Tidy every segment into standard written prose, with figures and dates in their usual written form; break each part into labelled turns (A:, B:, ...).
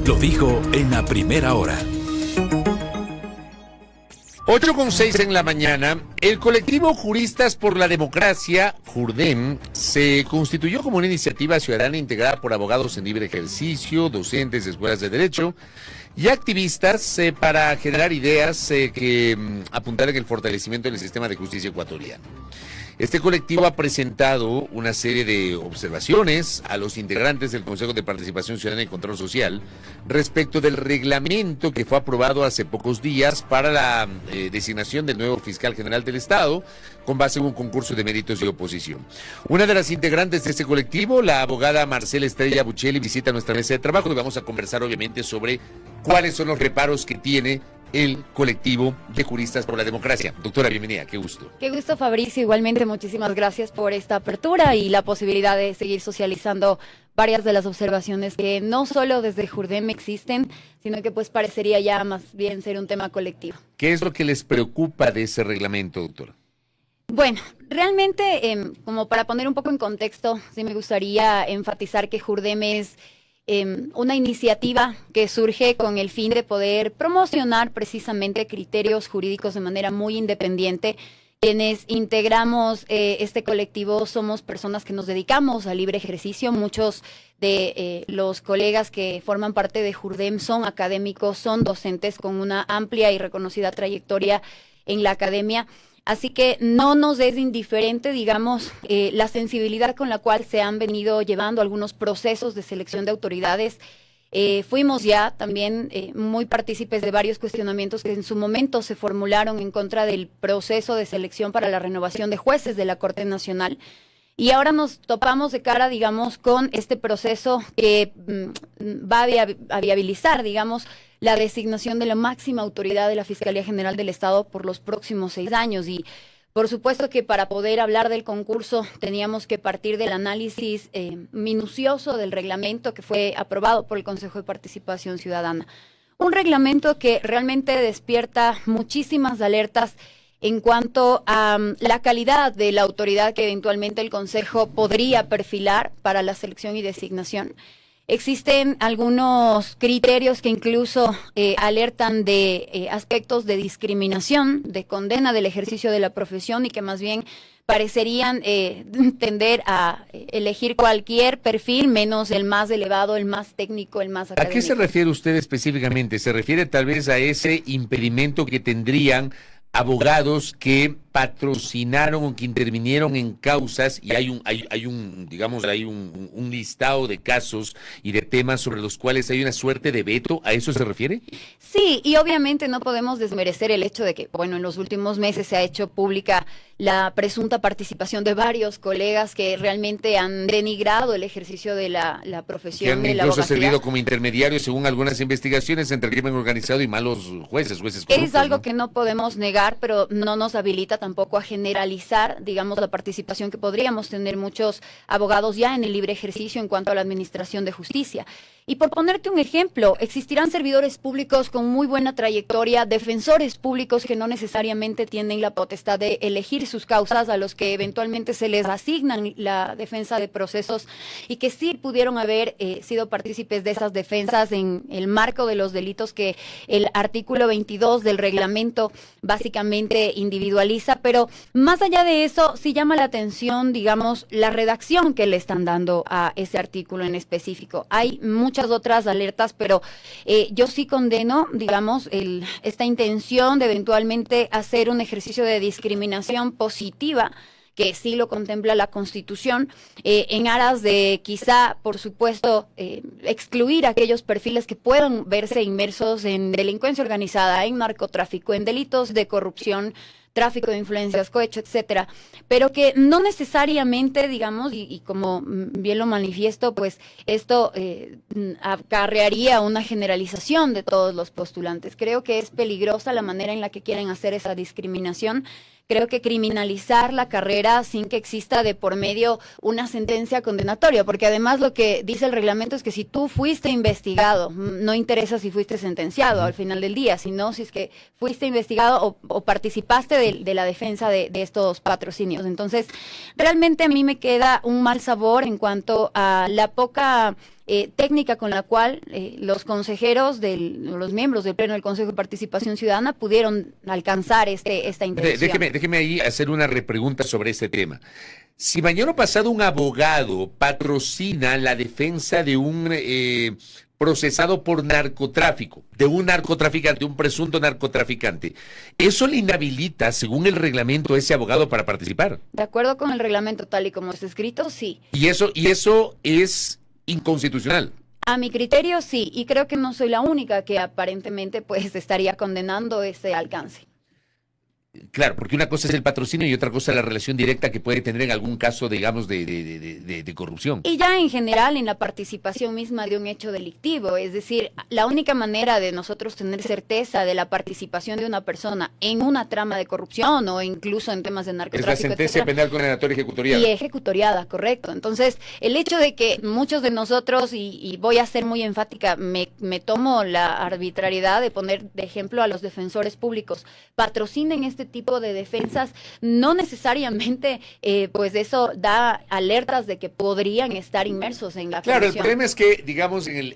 A: Lo dijo en la primera hora.
B: 8:06 en la mañana, el colectivo Juristas por la Democracia, JURDEM, se constituyó como una iniciativa ciudadana integrada por abogados en libre ejercicio, docentes de escuelas de derecho y activistas para generar ideas que apuntaran el fortalecimiento del sistema de justicia ecuatoriano. Este colectivo ha presentado una serie de observaciones a los integrantes del Consejo de Participación Ciudadana y Control Social respecto del reglamento que fue aprobado hace pocos días para la designación del nuevo fiscal general del Estado con base en un concurso de méritos y oposición. Una de las integrantes de este colectivo, la abogada Marcela Estrella Buccelli, visita nuestra mesa de trabajo y vamos a conversar obviamente sobre cuáles son los reparos que tiene el colectivo de Juristas por la Democracia. Doctora, bienvenida, qué gusto.
C: Qué gusto, Fabricio. Igualmente, muchísimas gracias por esta apertura y la posibilidad de seguir socializando varias de las observaciones que no solo desde JURDEM existen, sino que pues parecería ya más bien ser un tema colectivo.
B: ¿Qué es lo que les preocupa de ese reglamento, doctora?
C: Bueno, realmente, como para poner un poco en contexto, sí me gustaría enfatizar que JURDEM es una iniciativa que surge con el fin de poder promocionar precisamente criterios jurídicos de manera muy independiente. Quienes integramos este colectivo somos personas que nos dedicamos al libre ejercicio. Muchos de los colegas que forman parte de JURDEM son académicos, son docentes con una amplia y reconocida trayectoria en la academia. Así que no nos es indiferente, digamos, la sensibilidad con la cual se han venido llevando algunos procesos de selección de autoridades. Fuimos ya también muy partícipes de varios cuestionamientos que en su momento se formularon en contra del proceso de selección para la renovación de jueces de la Corte Nacional. Y ahora nos topamos de cara, digamos, con este proceso que va a viabilizar, digamos, la designación de la máxima autoridad de la Fiscalía General del Estado por los próximos 6 años. Y por supuesto que para poder hablar del concurso teníamos que partir del análisis minucioso del reglamento que fue aprobado por el Consejo de Participación Ciudadana. Un reglamento que realmente despierta muchísimas alertas en cuanto a la calidad de la autoridad que eventualmente el Consejo podría perfilar para la selección y designación. Existen algunos criterios que incluso alertan de aspectos de discriminación, de condena del ejercicio de la profesión y que más bien parecerían tender a elegir cualquier perfil menos el más elevado, el más técnico, el más académico.
B: ¿A qué se refiere usted específicamente? ¿Se refiere tal vez a ese impedimento que tendrían abogados que patrocinaron o que intervinieron en causas y hay un listado de casos y de temas sobre los cuales hay una suerte de veto? ¿A eso se refiere?
C: Sí, y obviamente no podemos desmerecer el hecho de que, bueno, en los últimos meses se ha hecho pública la presunta participación de varios colegas que realmente han denigrado el ejercicio de la profesión de la abogacía.
B: Que han incluso servido como intermediarios según algunas investigaciones entre el crimen organizado y malos jueces corruptos.
C: Es algo que no podemos negar, pero no nos habilita tampoco a generalizar, digamos, la participación que podríamos tener muchos abogados ya en el libre ejercicio en cuanto a la administración de justicia. Y por ponerte un ejemplo, existirán servidores públicos con muy buena trayectoria, defensores públicos que no necesariamente tienen la potestad de elegir sus causas, a los que eventualmente se les asignan la defensa de procesos y que sí pudieron haber sido partícipes de esas defensas en el marco de los delitos que el artículo 22 del reglamento básicamente individualiza. Pero más allá de eso, sí llama la atención, digamos, la redacción que le están dando a ese artículo en específico. Hay muchas otras alertas, pero yo sí condeno, digamos, esta intención de eventualmente hacer un ejercicio de discriminación positiva, que sí lo contempla la Constitución, en aras de quizá, por supuesto, excluir aquellos perfiles que puedan verse inmersos en delincuencia organizada, en narcotráfico, en delitos de corrupción, tráfico de influencias, cohecho, etcétera, pero que no necesariamente, digamos, y como bien lo manifiesto, pues esto acarrearía una generalización de todos los postulantes. Creo que es peligrosa la manera en la que quieren hacer esa discriminación. Creo que criminalizar la carrera sin que exista de por medio una sentencia condenatoria, porque además lo que dice el reglamento es que si tú fuiste investigado, no interesa si fuiste sentenciado al final del día, sino si es que fuiste investigado o participaste de la defensa de estos patrocinios. Entonces, realmente a mí me queda un mal sabor en cuanto a la poca técnica con la cual los consejeros, los miembros del Pleno del Consejo de Participación Ciudadana pudieron alcanzar esta intención.
B: Déjeme ahí hacer una repregunta sobre este tema. Si mañana pasado un abogado patrocina la defensa de un procesado por narcotráfico, de un narcotraficante, un presunto narcotraficante, ¿eso le inhabilita, según el reglamento, a ese abogado para participar?
C: De acuerdo con el reglamento tal y como está escrito, sí.
B: Y eso es inconstitucional.
C: A mi criterio, sí, y creo que no soy la única que aparentemente pues estaría condenando ese alcance.
B: Claro, porque una cosa es el patrocinio y otra cosa es la relación directa que puede tener en algún caso, digamos, de corrupción.
C: Y ya en general en la participación misma de un hecho delictivo, es decir, la única manera de nosotros tener certeza de la participación de una persona en una trama de corrupción o incluso en temas de narcotráfico,
B: es la sentencia penal condenatoria ejecutoriada.
C: Y ejecutoriada, correcto. Entonces, el hecho de que muchos de nosotros, y voy a ser muy enfática, me tomo la arbitrariedad de poner de ejemplo a los defensores públicos, patrocinen este tipo de defensas, no necesariamente pues eso da alertas de que podrían estar inmersos en la corrupción.
B: Claro, el problema es que, digamos, en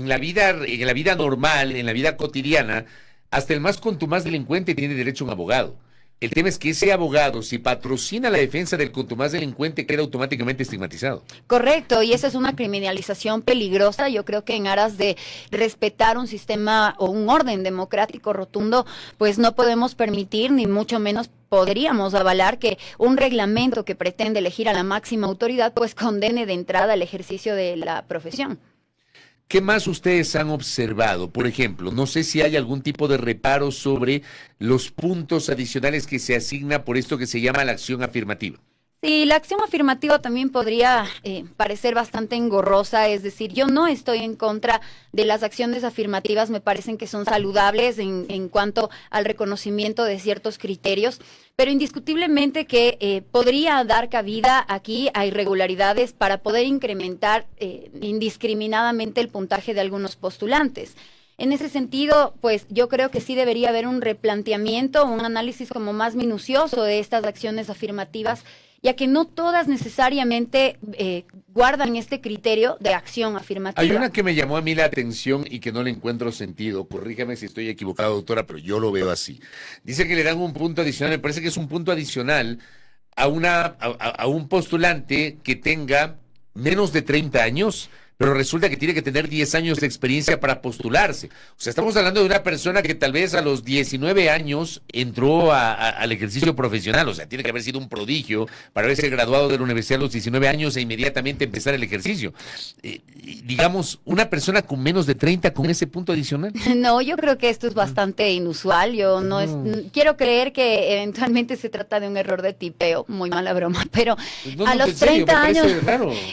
B: la vida normal, en la vida cotidiana, hasta el más contumaz delincuente tiene derecho a un abogado. El tema es que ese abogado, si patrocina la defensa del contumaz delincuente, queda automáticamente estigmatizado.
C: Correcto, y esa es una criminalización peligrosa. Yo creo que en aras de respetar un sistema o un orden democrático rotundo, pues no podemos permitir, ni mucho menos podríamos avalar que un reglamento que pretende elegir a la máxima autoridad, pues condene de entrada el ejercicio de la profesión.
B: ¿Qué más ustedes han observado? Por ejemplo, no sé si hay algún tipo de reparo sobre los puntos adicionales que se asigna por esto que se llama la acción afirmativa.
C: Sí, la acción afirmativa también podría parecer bastante engorrosa, es decir, yo no estoy en contra de las acciones afirmativas, me parecen que son saludables en cuanto al reconocimiento de ciertos criterios, pero indiscutiblemente que podría dar cabida aquí a irregularidades para poder incrementar indiscriminadamente el puntaje de algunos postulantes. En ese sentido, pues yo creo que sí debería haber un replanteamiento, un análisis como más minucioso de estas acciones afirmativas, ya que no todas necesariamente guardan este criterio de acción afirmativa.
B: Hay una que me llamó a mí la atención y que no le encuentro sentido. Corríjame si estoy equivocado, doctora, pero yo lo veo así. Dice que le dan un punto adicional, me parece que es un punto adicional a un postulante que tenga menos de 30 años, pero resulta que tiene que tener 10 años de experiencia para postularse. O sea, estamos hablando de una persona que tal vez a los 19 años entró al ejercicio profesional. O sea, tiene que haber sido un prodigio para haberse graduado de la universidad a los 19 años e inmediatamente empezar el ejercicio. Digamos, una persona con menos de 30 con ese punto adicional.
C: No, yo creo que esto es bastante inusual. Yo quiero creer que eventualmente se trata de un error de tipeo, muy mala broma, pero a los 30 años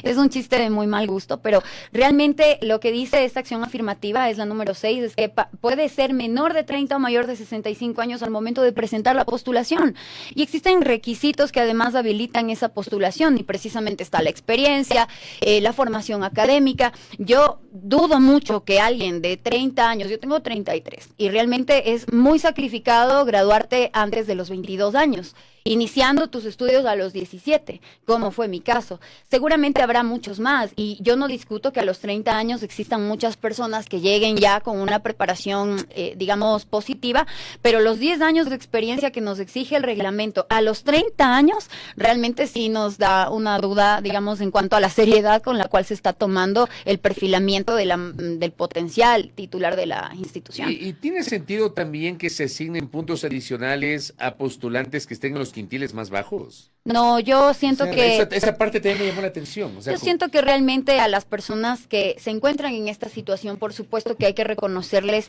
C: es un chiste de muy mal gusto, pero realmente lo que dice esta acción afirmativa es la número 6, es que puede ser menor de 30 o mayor de 65 años al momento de presentar la postulación. Y existen requisitos que además habilitan esa postulación y precisamente está la experiencia, la formación académica. Yo dudo mucho que alguien de 30 años, yo tengo 33, y realmente es muy sacrificado graduarte antes de los 22 años. Iniciando tus estudios a los 17, como fue mi caso. Seguramente habrá muchos más y yo no discuto que a los 30 años existan muchas personas que lleguen ya con una preparación, digamos, positiva, pero los 10 años de experiencia que nos exige el reglamento a los 30 años realmente sí nos da una duda, digamos, en cuanto a la seriedad con la cual se está tomando el perfilamiento del potencial titular de la institución.
B: ¿Y tiene sentido también que se asignen puntos adicionales a postulantes que estén en los quintiles más bajos?
C: No, yo siento que...
B: Esa parte también me llamó la atención. O sea,
C: yo siento que realmente a las personas que se encuentran en esta situación, por supuesto que hay que reconocerles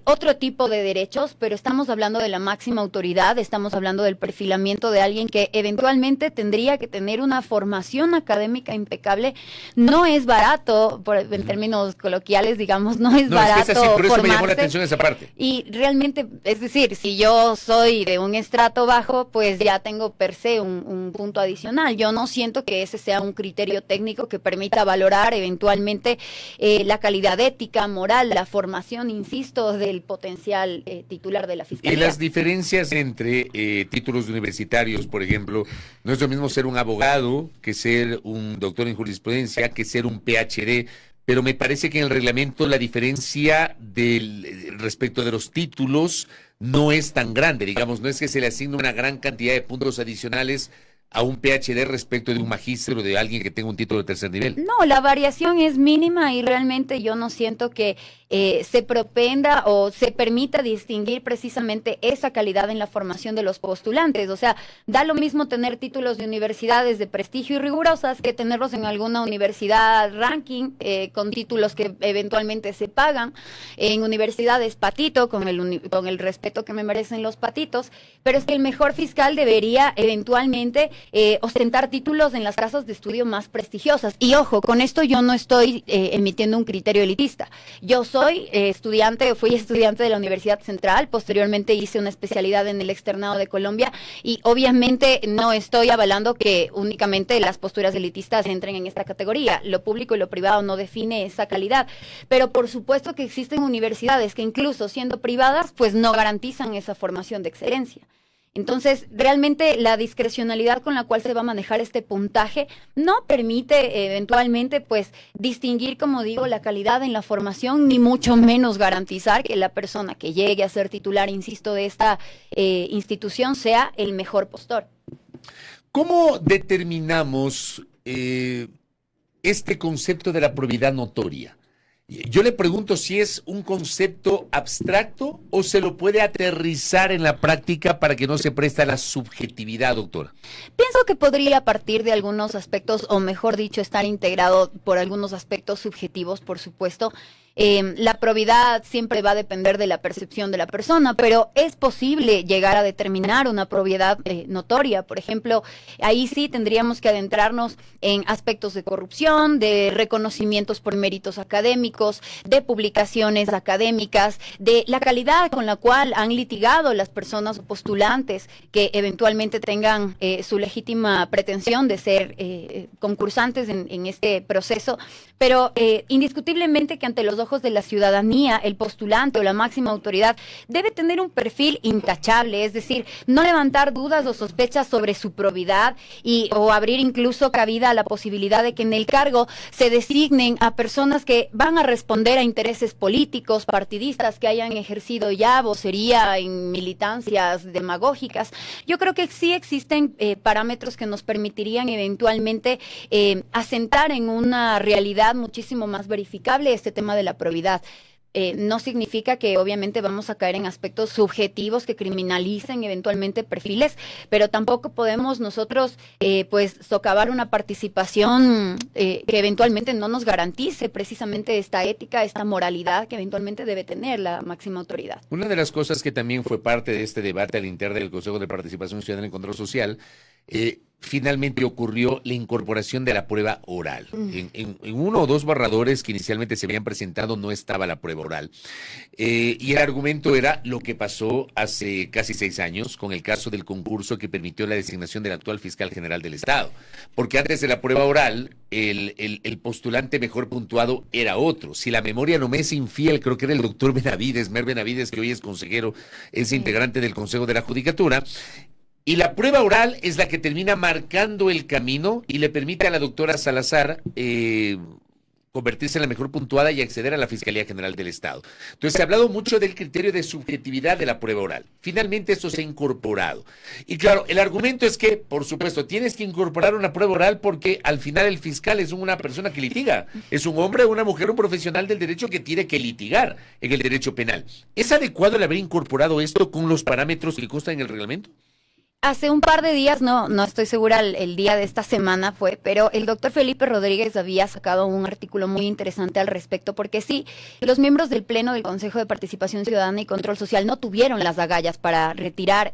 C: otro tipo de derechos, pero estamos hablando de la máxima autoridad, estamos hablando del perfilamiento de alguien que eventualmente tendría que tener una formación académica impecable. No es barato, en términos coloquiales, digamos, no es barato. Es que es así,
B: por eso
C: formarse,
B: me llamó la atención esa parte.
C: Y realmente, es decir, si yo soy de un estrato bajo, pues pues ya tengo per se un punto adicional. Yo no siento que ese sea un criterio técnico que permita valorar eventualmente la calidad ética, moral, la formación, insisto, del potencial titular de la Fiscalía.
B: Y las diferencias entre títulos universitarios, por ejemplo, no es lo mismo ser un abogado que ser un doctor en jurisprudencia, que ser un PhD, pero me parece que en el reglamento la diferencia respecto de los títulos no es tan grande, digamos, no es que se le asigne una gran cantidad de puntos adicionales a un PhD respecto de un magíster o de alguien que tenga un título de tercer nivel.
C: No, la variación es mínima y realmente yo no siento que se propenda o se permita distinguir precisamente esa calidad en la formación de los postulantes. O sea, da lo mismo tener títulos de universidades de prestigio y rigurosas que tenerlos en alguna universidad ranking con títulos que eventualmente se pagan, en universidades patito, con el respeto que me merecen los patitos, pero es que el mejor fiscal debería eventualmente ostentar títulos en las casas de estudio más prestigiosas. Y ojo, con esto yo no estoy emitiendo un criterio elitista. Yo fui estudiante de la Universidad Central, posteriormente hice una especialidad en el Externado de Colombia y obviamente no estoy avalando que únicamente las posturas elitistas entren en esta categoría. Lo público y lo privado no define esa calidad, pero por supuesto que existen universidades que incluso siendo privadas, pues no garantizan esa formación de excelencia. Entonces, realmente la discrecionalidad con la cual se va a manejar este puntaje no permite eventualmente, pues, distinguir, como digo, la calidad en la formación, ni mucho menos garantizar que la persona que llegue a ser titular, insisto, de esta institución sea el mejor postor.
B: ¿Cómo determinamos este concepto de la probidad notoria? Yo le pregunto si es un concepto abstracto o se lo puede aterrizar en la práctica para que no se preste a la subjetividad, doctora.
C: Pienso que podría partir de algunos aspectos, o mejor dicho, estar integrado por algunos aspectos subjetivos, por supuesto. La probidad siempre va a depender de la percepción de la persona, pero es posible llegar a determinar una probidad notoria. Por ejemplo, ahí sí tendríamos que adentrarnos en aspectos de corrupción, de reconocimientos por méritos académicos, de publicaciones académicas, de la calidad con la cual han litigado las personas o postulantes que eventualmente tengan su legítima pretensión de ser concursantes en este proceso. Pero indiscutiblemente que ante los ojos de la ciudadanía, el postulante o la máxima autoridad debe tener un perfil intachable, es decir, no levantar dudas o sospechas sobre su probidad o abrir incluso cabida a la posibilidad de que en el cargo se designen a personas que van a responder a intereses políticos, partidistas, que hayan ejercido ya vocería en militancias demagógicas. Yo creo que sí existen parámetros que nos permitirían eventualmente asentar en una realidad muchísimo más verificable este tema de la probidad. No significa que obviamente vamos a caer en aspectos subjetivos que criminalicen eventualmente perfiles, pero tampoco podemos nosotros pues socavar una participación que eventualmente no nos garantice precisamente esta ética, esta moralidad que eventualmente debe tener la máxima autoridad.
B: Una de las cosas que también fue parte de este debate al interior del Consejo de Participación Ciudadana y Control Social, finalmente ocurrió la incorporación de la prueba oral. En uno o dos borradores que inicialmente se habían presentado no estaba la prueba oral. Y el argumento era lo que pasó hace casi 6 años con el caso del concurso que permitió la designación del actual fiscal general del Estado. Porque antes de la prueba oral, el postulante mejor puntuado era otro. Si la memoria no me es infiel, creo que era el doctor Benavides, Mer Benavides, que hoy es consejero, es integrante del Consejo de la Judicatura. Y la prueba oral es la que termina marcando el camino y le permite a la doctora Salazar convertirse en la mejor puntuada y acceder a la Fiscalía General del Estado. Entonces se ha hablado mucho del criterio de subjetividad de la prueba oral. Finalmente esto se ha incorporado. Y claro, el argumento es que, por supuesto, tienes que incorporar una prueba oral porque al final el fiscal es una persona que litiga. Es un hombre, una mujer, un profesional del derecho que tiene que litigar en el derecho penal. ¿Es adecuado el haber incorporado esto con los parámetros que constan en el reglamento?
C: Hace un par de días, no estoy segura el día de esta semana fue, pero el doctor Felipe Rodríguez había sacado un artículo muy interesante al respecto, porque sí, los miembros del Pleno del Consejo de Participación Ciudadana y Control Social no tuvieron las agallas para retirar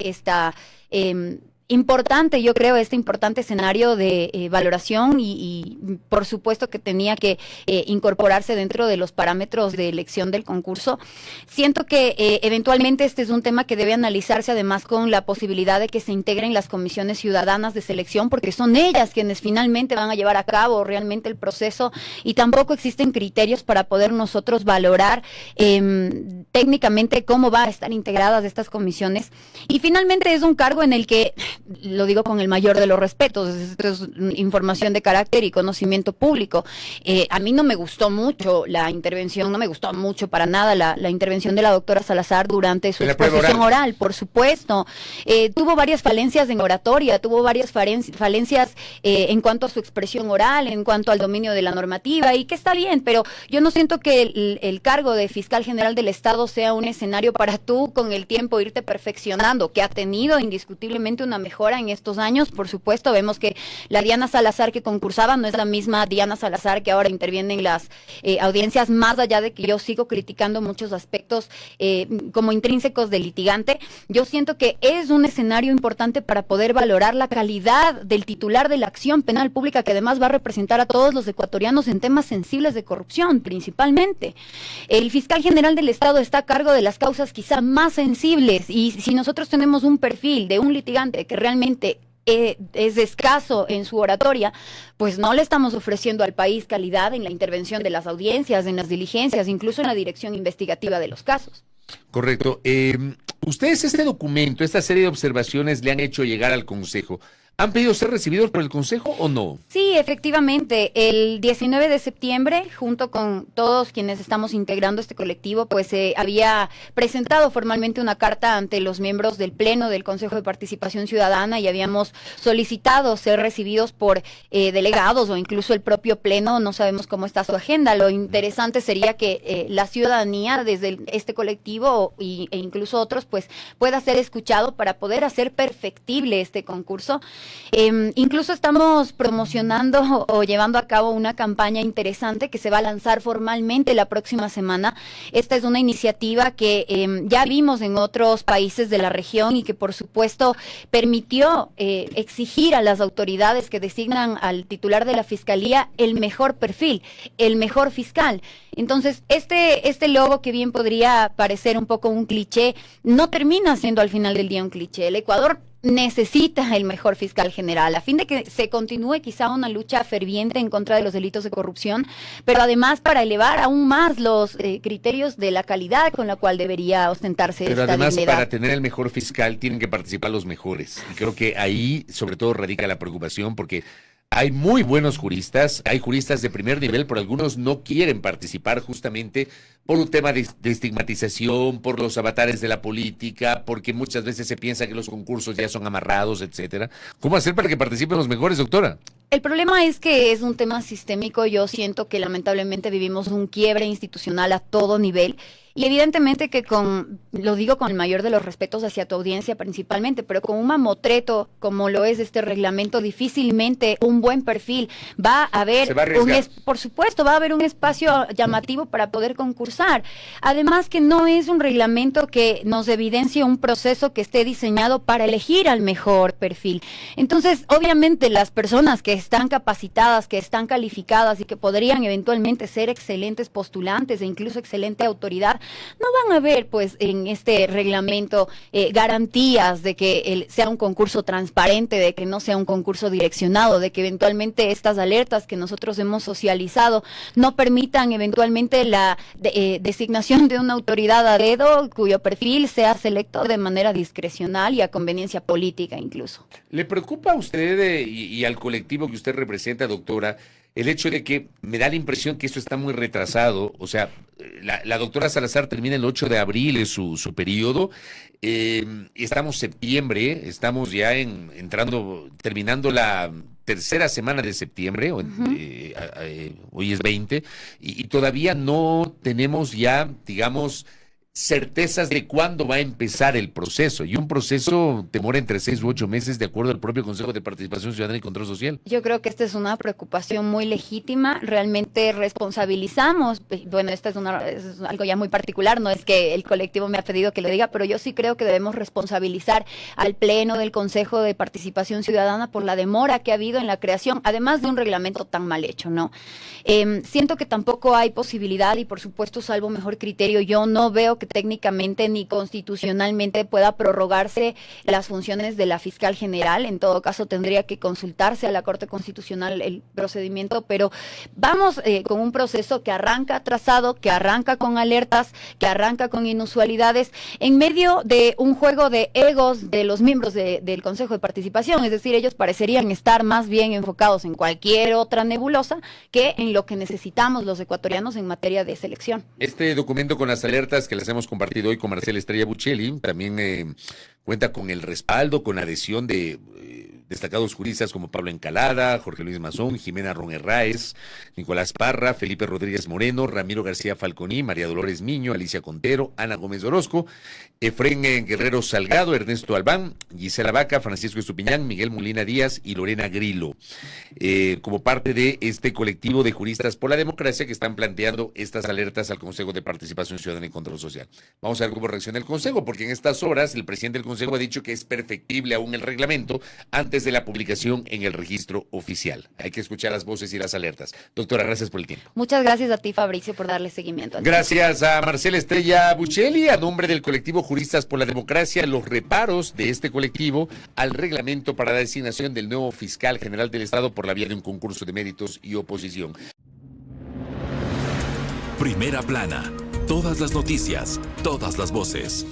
C: importante, yo creo, este importante escenario de valoración y por supuesto que tenía que incorporarse dentro de los parámetros de elección del concurso. Siento que eventualmente este es un tema que debe analizarse además con la posibilidad de que se integren las comisiones ciudadanas de selección, porque son ellas quienes finalmente van a llevar a cabo realmente el proceso y tampoco existen criterios para poder nosotros valorar técnicamente cómo va a estar integradas estas comisiones. Y finalmente es un cargo en el que, lo digo con el mayor de los respetos, esto es información de carácter y conocimiento público. A mí no me gustó mucho la intervención, no me gustó mucho para nada la intervención de la doctora Salazar durante su exposición oral, por supuesto. Tuvo varias falencias en oratoria, tuvo varias falencias en cuanto a su expresión oral, en cuanto al dominio de la normativa, y que está bien, pero yo no siento que el cargo de fiscal general del Estado sea un escenario para tú con el tiempo irte perfeccionando, que ha tenido indiscutiblemente una mejora en estos años. Por supuesto, vemos que la Diana Salazar que concursaba no es la misma Diana Salazar que ahora interviene en las audiencias, más allá de que yo sigo criticando muchos aspectos como intrínsecos del litigante. Yo siento que es un escenario importante para poder valorar la calidad del titular de la acción penal pública, que además va a representar a todos los ecuatorianos en temas sensibles de corrupción, principalmente. El fiscal general del Estado está a cargo de las causas quizá más sensibles, y si nosotros tenemos un perfil de un litigante que realmente es escaso en su oratoria, pues no le estamos ofreciendo al país calidad en la intervención de las audiencias, en las diligencias, incluso en la dirección investigativa de los casos.
B: Correcto. Ustedes este documento, esta serie de observaciones le han hecho llegar al Consejo. ¿Han pedido ser recibidos por el Consejo o no?
C: Sí, efectivamente. El 19 de septiembre, junto con todos quienes estamos integrando este colectivo, pues había presentado formalmente una carta ante los miembros del Pleno del Consejo de Participación Ciudadana y habíamos solicitado ser recibidos por delegados o incluso el propio Pleno. No sabemos cómo está su agenda. Lo interesante sería que la ciudadanía, desde este colectivo e incluso otros, pues pueda ser escuchado para poder hacer perfectible este concurso. Incluso estamos promocionando o llevando a cabo una campaña interesante que se va a lanzar formalmente la próxima semana. Esta es una iniciativa que ya vimos en otros países de la región y que por supuesto permitió exigir a las autoridades que designan al titular de la fiscalía el mejor perfil, el mejor fiscal. Entonces, este logo, que bien podría parecer un poco un cliché, no termina siendo al final del día un cliché. El Ecuador necesita el mejor fiscal general, a fin de que se continúe quizá una lucha ferviente en contra de los delitos de corrupción, pero además para elevar aún más los criterios de la calidad con la cual debería ostentarse
B: pero
C: esta
B: además,
C: dignidad.
B: para tener el mejor fiscal tienen que participar los mejores. Y creo que ahí sobre todo radica la preocupación, porque hay muy buenos juristas, hay juristas de primer nivel, pero algunos no quieren participar justamente por un tema de estigmatización, por los avatares de la política, porque muchas veces se piensa que los concursos ya son amarrados, etcétera. ¿Cómo hacer para que participen los mejores, doctora?
C: El problema es que es un tema sistémico. Yo siento que lamentablemente vivimos un quiebre institucional a todo nivel. Y evidentemente que lo digo con el mayor de los respetos hacia tu audiencia principalmente, pero con un mamotreto como lo es este reglamento, difícilmente un buen perfil va a haber, por supuesto, va a haber un espacio llamativo para poder concursar. Además que no es un reglamento que nos evidencie un proceso que esté diseñado para elegir al mejor perfil. Entonces, obviamente las personas que están capacitadas, que están calificadas y que podrían eventualmente ser excelentes postulantes e incluso excelente autoridad, no van a ver pues en este reglamento garantías de que sea un concurso transparente, de que no sea un concurso direccionado, de que eventualmente estas alertas que nosotros hemos socializado no permitan eventualmente la designación de una autoridad a dedo cuyo perfil sea selecto de manera discrecional y a conveniencia política incluso.
B: ¿Le preocupa a usted y al colectivo que usted representa, doctora, el hecho de que me da la impresión que esto está muy retrasado? O sea, la doctora Salazar termina el 8 de abril, es su periodo. Estamos septiembre, estamos ya terminando la tercera semana de septiembre, hoy es 20, y todavía no tenemos ya, digamos, certezas de cuándo va a empezar el proceso. Y un proceso demora entre 6 u 8 meses, de acuerdo al propio Consejo de Participación Ciudadana y Control Social.
C: Yo creo que esta es una preocupación muy legítima. Realmente responsabilizamos, bueno, esta es algo ya muy particular, no es que el colectivo me ha pedido que lo diga, pero yo sí creo que debemos responsabilizar al Pleno del Consejo de Participación Ciudadana por la demora que ha habido en la creación, además de un reglamento tan mal hecho, ¿no? Siento que tampoco hay posibilidad, y por supuesto, salvo mejor criterio, yo no veo que técnicamente ni constitucionalmente pueda prorrogarse las funciones de la fiscal general. En todo caso, tendría que consultarse a la Corte Constitucional el procedimiento, pero vamos con un proceso que arranca atrasado, que arranca con alertas, que arranca con inusualidades, en medio de un juego de egos de los miembros del Consejo de Participación. Es decir, ellos parecerían estar más bien enfocados en cualquier otra nebulosa que en lo que necesitamos los ecuatorianos en materia de selección.
B: Este documento, con las alertas que les hemos compartido hoy con Marcela Estrella Buccelli, también cuenta con el respaldo, con la adhesión de destacados juristas como Pablo Encalada, Jorge Luis Mazón, Jimena Ron Herráez, Nicolás Parra, Felipe Rodríguez Moreno, Ramiro García Falconi, María Dolores Miño, Alicia Contero, Ana Gómez Orozco, Efrén Guerrero Salgado, Ernesto Albán, Gisela Vaca, Francisco Estupiñán, Miguel Molina Díaz y Lorena Grillo, como parte de este colectivo de juristas por la democracia que están planteando estas alertas al Consejo de Participación Ciudadana y Control Social. Vamos a ver cómo reacciona el Consejo, porque en estas horas el presidente del Consejo ha dicho que es perfectible aún el reglamento antes de la publicación en el registro oficial. Hay que escuchar las voces y las alertas. Doctora, gracias por el tiempo.
C: Muchas gracias a ti, Fabricio, por darle seguimiento.
B: Gracias a Marcela Estrella Buccelli, a nombre del colectivo Juristas por la Democracia, los reparos de este colectivo al reglamento para la designación del nuevo fiscal general del Estado por la vía de un concurso de méritos y oposición.
A: Primera plana. Todas las noticias, todas las voces.